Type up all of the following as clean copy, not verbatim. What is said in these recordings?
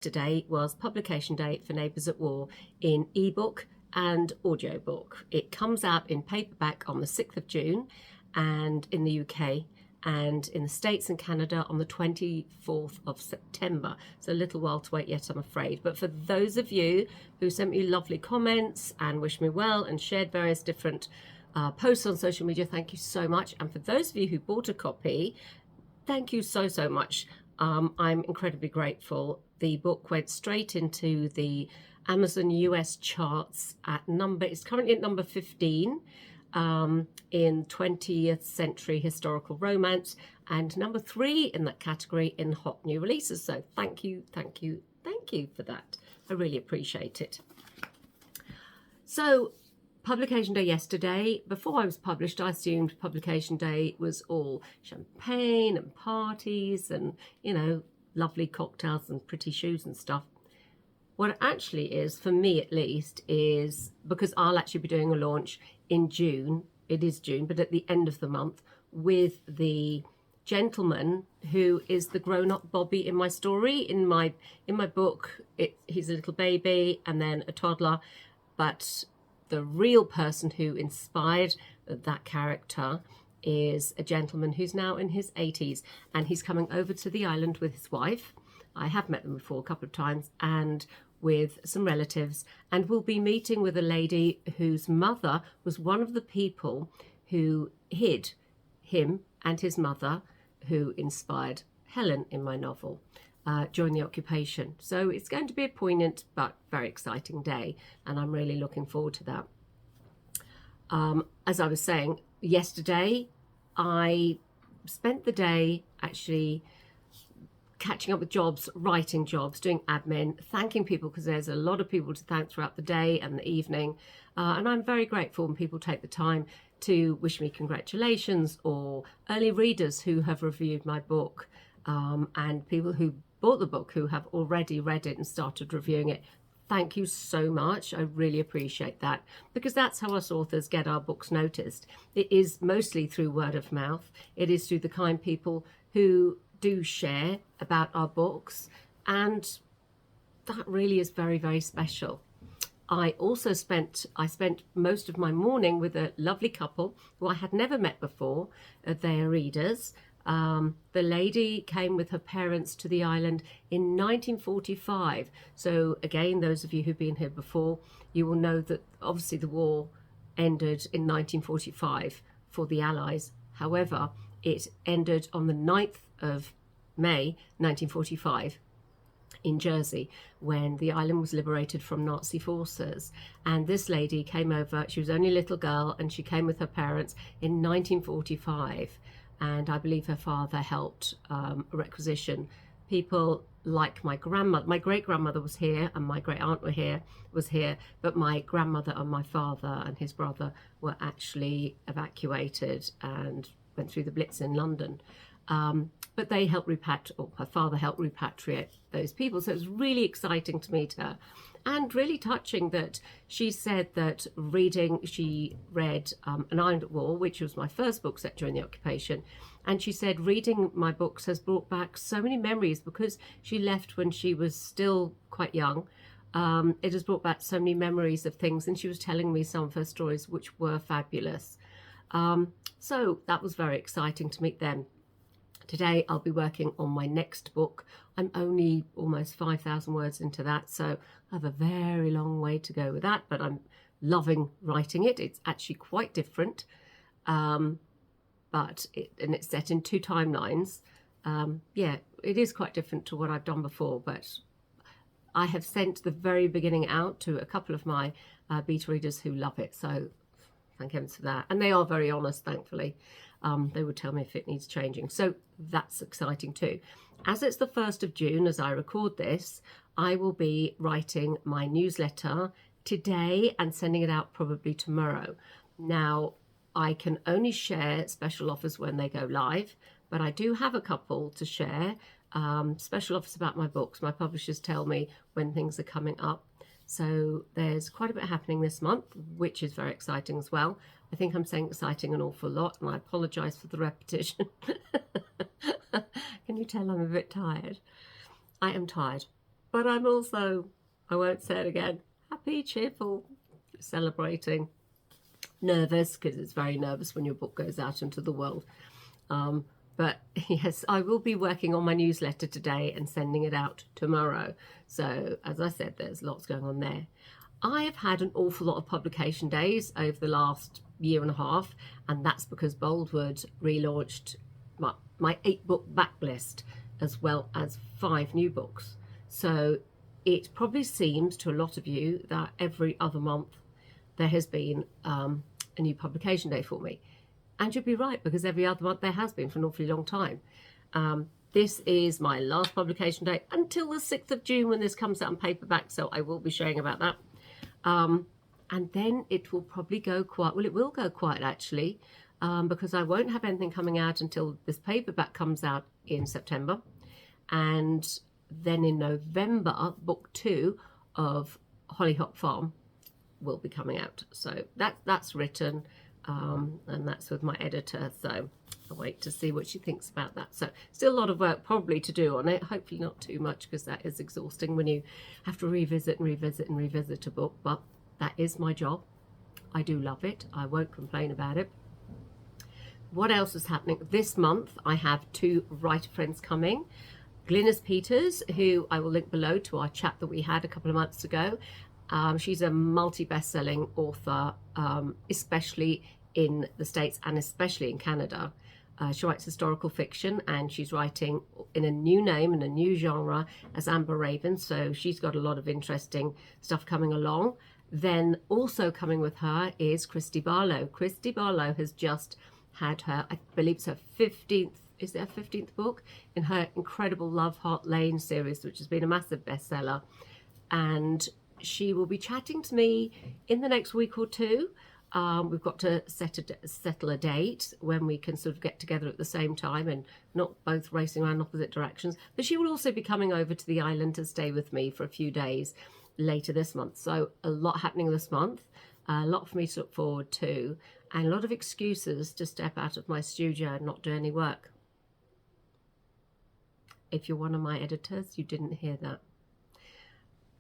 Today was publication date for Neighbours at War in ebook and audiobook. It comes out in paperback on the 6th of June and in the UK, and in the States and Canada on the 24th of September. So a little while to wait yet, I'm afraid. But for those of you who sent me lovely comments and wished me well and shared various different posts on social media, thank you so much. And for those of you who bought a copy, thank you so much. I'm incredibly grateful. The book went straight into the Amazon US charts at it's currently at number 15 in 20th century historical romance, and number 3 in that category in hot new releases. So thank you for that. I really appreciate it. So publication day yesterday. Before I was published, I assumed publication day was all champagne and parties and, you know, lovely cocktails and pretty shoes and stuff. What it actually is, for me at least, is because I'll actually be doing a launch in June. It is June, but at the end of the month, with the gentleman who is the grown-up Bobby in my story. In my book, he's a little baby and then a toddler, but the real person who inspired that character is a gentleman who's now in his 80s, and he's coming over to the island with his wife. I have met them before a couple of times, and with some relatives, and we'll be meeting with a lady whose mother was one of the people who hid him and his mother, who inspired Helen in my novel during the occupation. So it's going to be a poignant but very exciting day, and I'm really looking forward to that. As I was saying, yesterday I spent the day actually catching up with jobs, writing jobs, doing admin, thanking people, because there's a lot of people to thank throughout the day and the evening. And I'm very grateful when people take the time to wish me congratulations, or early readers who have reviewed my book, and people who bought the book who have already read it and started reviewing it. Thank you so much. I really appreciate that, because that's how us authors get our books noticed. It is mostly through word of mouth. It is through the kind people who do share about our books, and that really is very special. I also spent most of my morning with a lovely couple who I had never met before. They are readers. The lady came with her parents to the island in 1945. So again, those of you who've been here before, you will know that obviously the war ended in 1945 for the Allies. However, it ended on the 9th of May 1945 in Jersey, when the island was liberated from Nazi forces. And this lady came over. She was only a little girl, and she came with her parents in 1945. And I believe her father helped requisition people like my grandmother. My great-grandmother was here, and my great-aunt was here, but my grandmother and my father and his brother were actually evacuated and went through the Blitz in London. But they helped her father helped repatriate those people. So it was really exciting to meet her, and really touching that she said that she read An Island at War, which was my first book set during the occupation, and she said reading my books has brought back so many memories, because she left when she was still quite young. It has brought back so many memories of things, and she was telling me some of her stories, which were fabulous. So that was very exciting to meet them. Today I'll be working on my next book. I'm only almost 5,000 words into that, so I have a very long way to go with that, but I'm loving writing it. It's actually quite different, but it's set in 2 timelines. Yeah, it is quite different to what I've done before, but I have sent the very beginning out to a couple of my beta readers who love it, so thank heavens for that. And they are very honest, thankfully. They would tell me if it needs changing. So that's exciting too. As it's the 1st of June, as I record this, I will be writing my newsletter today and sending it out probably tomorrow. Now, I can only share special offers when they go live, but I do have a couple to share. Special offers about my books. My publishers tell me when things are coming up. So there's quite a bit happening this month, which is very exciting as well. I think I'm saying exciting an awful lot, and I apologise for the repetition. Can you tell I'm a bit tired? I am tired. But I'm also, I won't say it again, happy, cheerful, celebrating, nervous, because it's very nervous when your book goes out into the world. But yes, I will be working on my newsletter today and sending it out tomorrow. So as I said, there's lots going on there. I have had an awful lot of publication days over the last year and a half, and that's because Boldwood relaunched my 8-book backlist as well as 5 new books. So it probably seems to a lot of you that every other month there has been a new publication day for me. And you'd be right, because every other month there has been for an awfully long time. This is my last publication day until the 6th of June when this comes out in paperback, so I will be sharing about that. And then it will probably go quiet. Well, it will go quiet actually, because I won't have anything coming out until this paperback comes out in September. And then in November, book 2 of Hollyhock Farm will be coming out. So that's written, and that's with my editor. So I'll wait to see what she thinks about that. So still a lot of work probably to do on it. Hopefully not too much, because that is exhausting when you have to revisit and revisit and revisit a book. But that is my job. I do love it. I won't complain about it. What else is happening? This month I have 2 writer friends coming. Glynis Peters, who I will link below to our chat that we had a couple of months ago. She's a multi-best-selling author, especially in the States and especially in Canada. She writes historical fiction, and she's writing in a new name and a new genre as Amber Raven. So she's got a lot of interesting stuff coming along. Then also coming with her is Christy Barlow. Christy Barlow has just had her, I believe it's her 15th, is it her 15th book in her incredible Love Heart Lane series, which has been a massive bestseller. And she will be chatting to me in the next week or two. We've got to settle a date when we can sort of get together at the same time and not both racing around in opposite directions. But she will also be coming over to the island to stay with me for a few days later this month. So a lot happening this month, a lot for me to look forward to, and a lot of excuses to step out of my studio and not do any work. If you're one of my editors, you didn't hear that.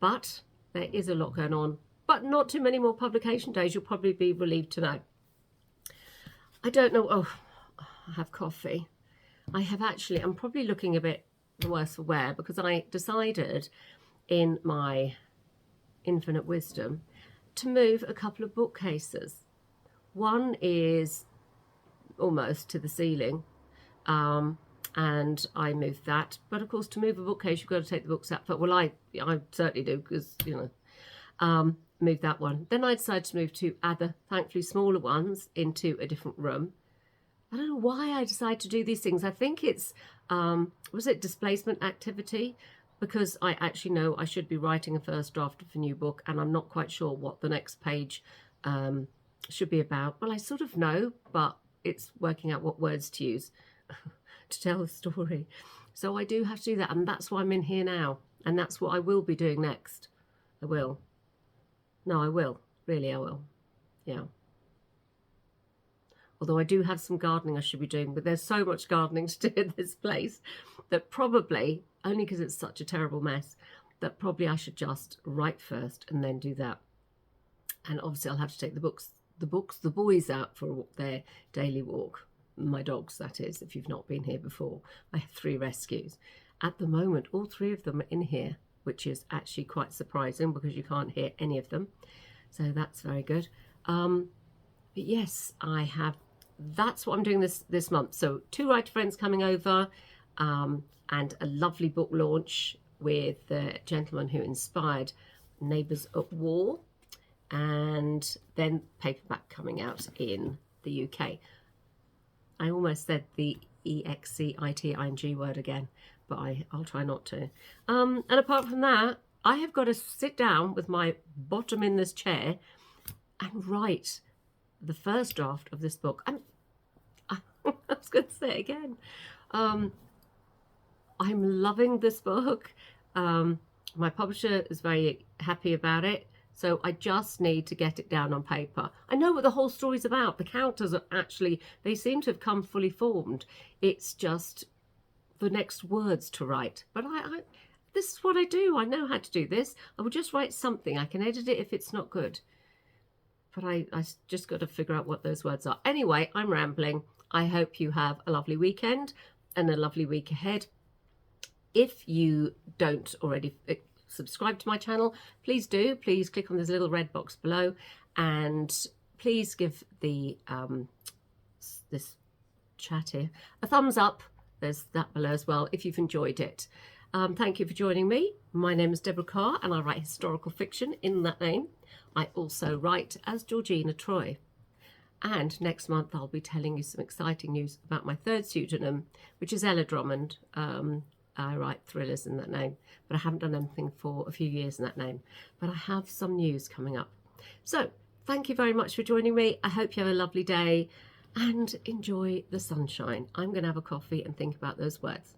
But there is a lot going on, but not too many more publication days. You'll probably be relieved to know. I don't know. Oh, I have coffee. I have actually, I'm probably looking a bit the worse for wear, because I decided in my infinite wisdom to move a couple of bookcases. One is almost to the ceiling, and I moved that. But of course, to move a bookcase, you've got to take the books out. But well, I certainly do, because, you know, move that one. Then I decided to move 2 other, thankfully smaller ones, into a different room. I don't know why I decided to do these things. I think it's, was it displacement activity? Because I actually know I should be writing a first draft of a new book, and I'm not quite sure what the next page should be about. Well, I sort of know, but it's working out what words to use to tell the story. So I do have to do that, and that's why I'm in here now, and that's what I will be doing next. I will. No, I will. Really, I will. Yeah. Although I do have some gardening I should be doing, but there's so much gardening to do in this place that probably, only because it's such a terrible mess, that probably I should just write first and then do that. And obviously I'll have to take the boys out for their daily walk. My dogs, that is, if you've not been here before. I have 3 rescues. At the moment, all 3 of them are in here, which is actually quite surprising because you can't hear any of them. So that's very good. But yes, I have, that's what I'm doing this month. So 2 writer friends coming over, and a lovely book launch with the gentleman who inspired Neighbours at War, and then paperback coming out in the UK. I almost said the EXCITING word again, but I'll try not to. And apart from that, I have got to sit down with my bottom in this chair and write the first draft of this book. I was going to say it again. I'm loving this book. My publisher is very happy about it. So I just need to get it down on paper. I know what the whole story's about. The characters are actually, they seem to have come fully formed. It's just the next words to write. But at this is what I do. I know how to do this. I will just write something. I can edit it if it's not good. But I just got to figure out what those words are. Anyway, I'm rambling. I hope you have a lovely weekend and a lovely week ahead. If you don't already subscribe to my channel, please do. Please click on this little red box below, and please give the this chat here a thumbs up. There's that below as well if you've enjoyed it. Thank you for joining me. My name is Deborah Carr and I write historical fiction in that name. I also write as Georgina Troy. And next month I'll be telling you some exciting news about my third pseudonym, which is Ella Drummond. I write thrillers in that name, but I haven't done anything for a few years in that name. But I have some news coming up. So thank you very much for joining me. I hope you have a lovely day and enjoy the sunshine. I'm going to have a coffee and think about those words.